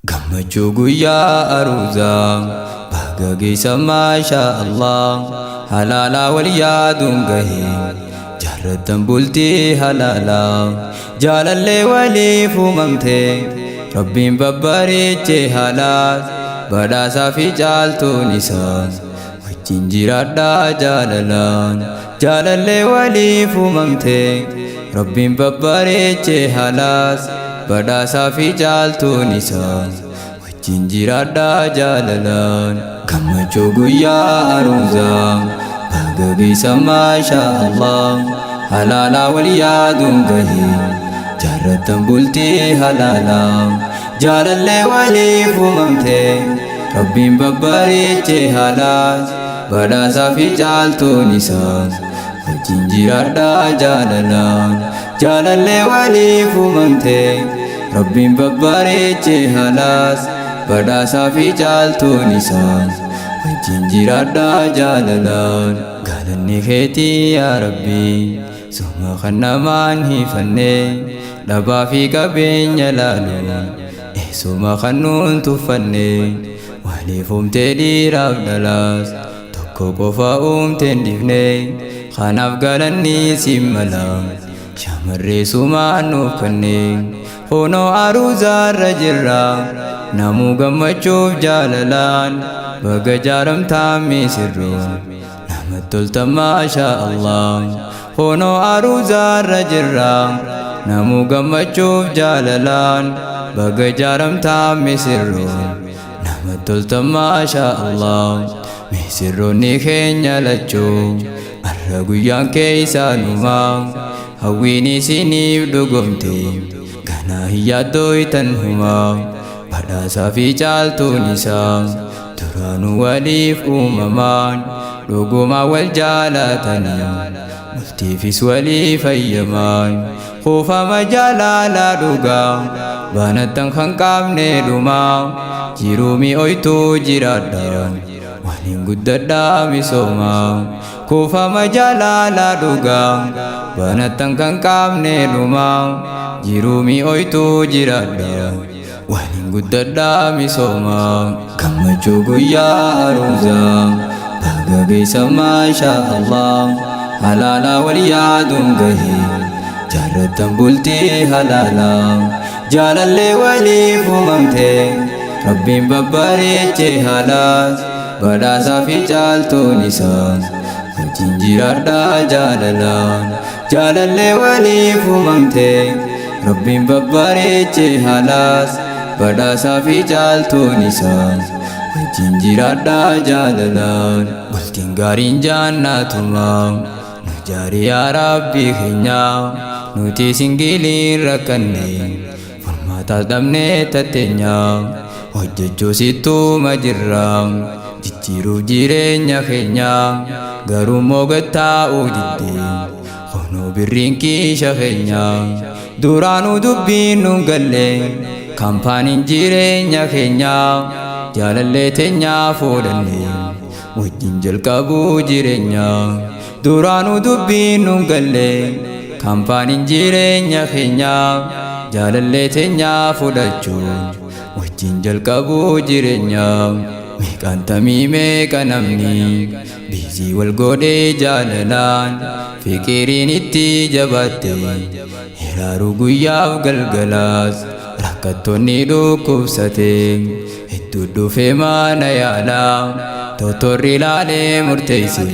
Gammachuu guyyaa aruuzaa baga geessa maashaa Allah halaala wal yaaduun gahee jaarratan bultii halaala jaalallee waliif uumamtee Rabbiin babbareechee haalaas badhaasaa fi caaltuun isaa wajjin jiraadhaa jaalalaan jaalallee waliif uumamtee Rabbiin babbareechee haalaas badhaasaa fi caaltuun isaa wajjin jiraadhaa jaalalaan gammachuu guyyaa aruuzaa baga geessa maashaa Allah halaala wal yaaduun gahee jaarratan bultii halaala jaalallee waliif uumamtee Rabbiin babbareechee haalaas badhaasaa fi caaltuun isaa wajjin jiraadhaa jaalalaan jaalallee waliif uumamtee Rabbiin babbareechee haalaas badhaasaa fi caaltuun isaa wajjin jiraadhaa jaalalaan galanni keetii yaa Rabbii suma kan namaan hifannee dhabaa fi qabeenya laaluun eessuma kan nuun tuffannee waliif uumtee dhiiraaf dhalaas tokko qofa uumteen dhifnee kanaaf galanni siin mala shamarree sumaan nuuf kannee honoo aruuzaarra jirra namuu gammachuuf jaalalaan baga jaaramtaan miisirroon namatti tolta maashaa Allah honoo aruuzaarra jirra namuu gammachuuf jaalalaan baga jaaramtaan miisirroon namatti tolta maashaa Allah miisirroonni keenya lachuu arra guyyaan keeysanumaa hawwiin isiniif dhugomte ganaa hin yaaddooytan humaa badhaasaa fi caaltuun isaa duraanuu waliif uumamaan dhugumaa wal jaalatanii murtiifis walii fayyamaan kuufama jaalalaa dhugaa baanattan kan qabne dhumaa jiruu mi'ooytuu jiraadhaan waliin guddadhaa misoomaa kuufama jaalalaa dhugaa baanattan kan qabne dhumaa jiruu mi'ooytuu jiraadhaan waliin guddadhaa misoomaa gammachuu guyyaa aruuzaa baga geessa maashaa Allah halaala wal yaaduun gahee jaarratan bultii halaala jaalallee waliif uumamtee Rabbiin babbareechee haalaas badhaasaa fi caaltuun isaa wajjin jiraadhaa jaalalaan jaalallee waliif uumamtee Rabbiin babbareechee haalaas badhaasaa fi caaltuun isaa wajjin jiraadhaa jaalalaan bultiin gaariin jaannatumaa nu jaarii yaa Rabbii keenya nuti singiliin rakkanne furmaataas dhabnee tatteenya hojjechuu sittuma jirra jijjiiruuf jireenya keenya garuu moogattaa'uu diddee honoo birriin kiisha keenya duraanuu dubbiin nuun galle kaampaaniin jireenya keenya jaalallee teenyaa fuudhannee wajjin jalqabuu jireenya duraanuu dubbiin nuun galle kaampaaniin jireenya keenya jaalallee teenyaa fuudhachuun wajjin jalqabuu jireenya meeqaan tamii meeqa namni biizii wal godhee jaalalaan fiqiriin itti jabaatte hiraaruu guyyaaf galgalaas rakkattoonni dhukkubsatee hedduu dhufee mana yaalaa totorri ilaalee murteesse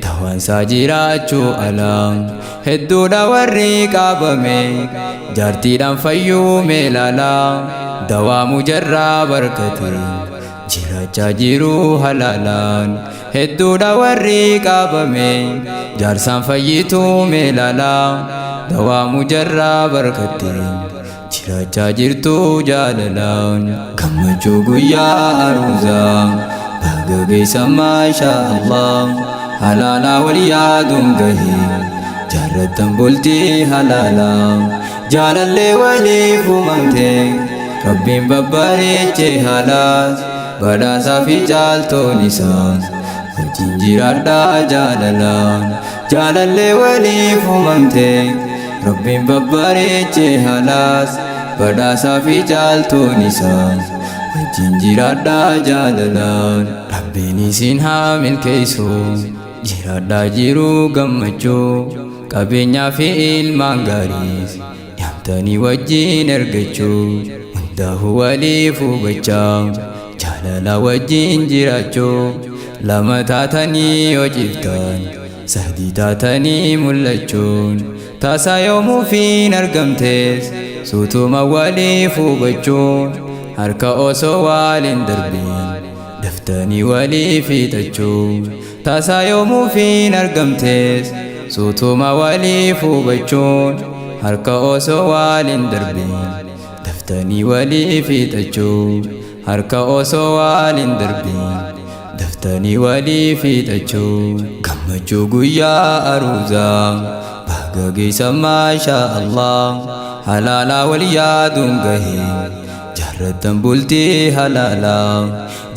tawaansaa jiraachuu alaa hedduudha warri qabame jaartiidhaan fayyuume laalaa dawaa mujarraa barkate jiraachaa jiruu halaalaan hedduudha warri qabame jaarsaan fayyituume laalaa dawaa mujarraa barkate jiraachaa jirtuu jaalalaan gammachuu guyyaa aruuzaa baga geessa maashaa Allah halaala wal yaaduun gahee jaarratan bultii halaala jaalallee waliif uumamtee Rabbiin babbareechee haalaas badhaasaa fi caaltuun isaa wajjin jiraadhaa jaalalaan jaalallee waliif uumamtee Rabbiin babbareechee haalaas badhaasaa fi caaltuun isaa wajjin jiraadhaa jaalalaan. Rabbiin isin haa milkeessu jiraadhaa jiruu gammachuu qabeenyaa fi ilmaan gaariis yaamtanii wajjin ergachuu hundaa'u waliif hubachaa jaalala wajjin jiraachuu. Lama taatanii yoo ciftan sadii taatanii mul'achuun taasaa yoomuufiin argamtes suutuma waliif hubachuun harka osoo waliin darbiin daftanii waliif hiixachuun taasaa yoomuufiin argamtes suutuma waliif hubachuun harka osoo waliin darbiin daftanii waliif hiixachuun harka osoo waliin darbiin daftanii waliif hiixachuun. Gammachuu guyyaa aruuzaa baga geessan maashaa Allah halaalaa wal yaaduun gahee jaarrattan bultii halaalaa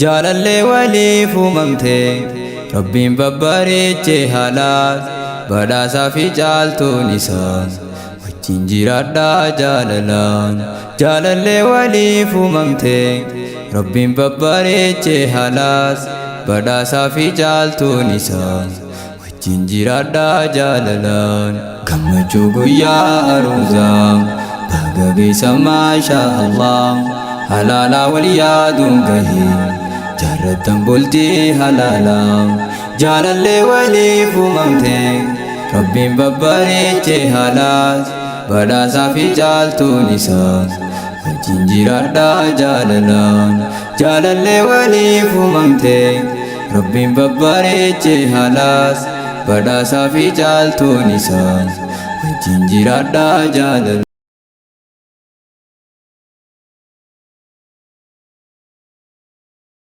jaalallee waliif uumamtee Rabbiin babbareechee haalaas badhaasaa fi caaltuun isaa wajjin jiraadhaa jaalalaan. Jaalallee waliif uumamtee Rabbiin babbareechee haalaas badhaasaa fi caaltuun isaa wajjin jiraadhaa jaalalaan. Gammachuu guyyaa aruuzaa baga geessan maashaa Allah halaalaa wal yaaduun gahee jaarrattan bultii halaalaa jaalallee waliif uumamtee Rabbiin babbareechee haalaas badhaasaa fi caaltuun isaa wajjin jiraadhaa jaalalaan. Jaalallee waliif uumamtee Rabbiin babbareechee haalaas badhaasaa fi caaltuun isaa wajjin jiraadhaa jaalalaan.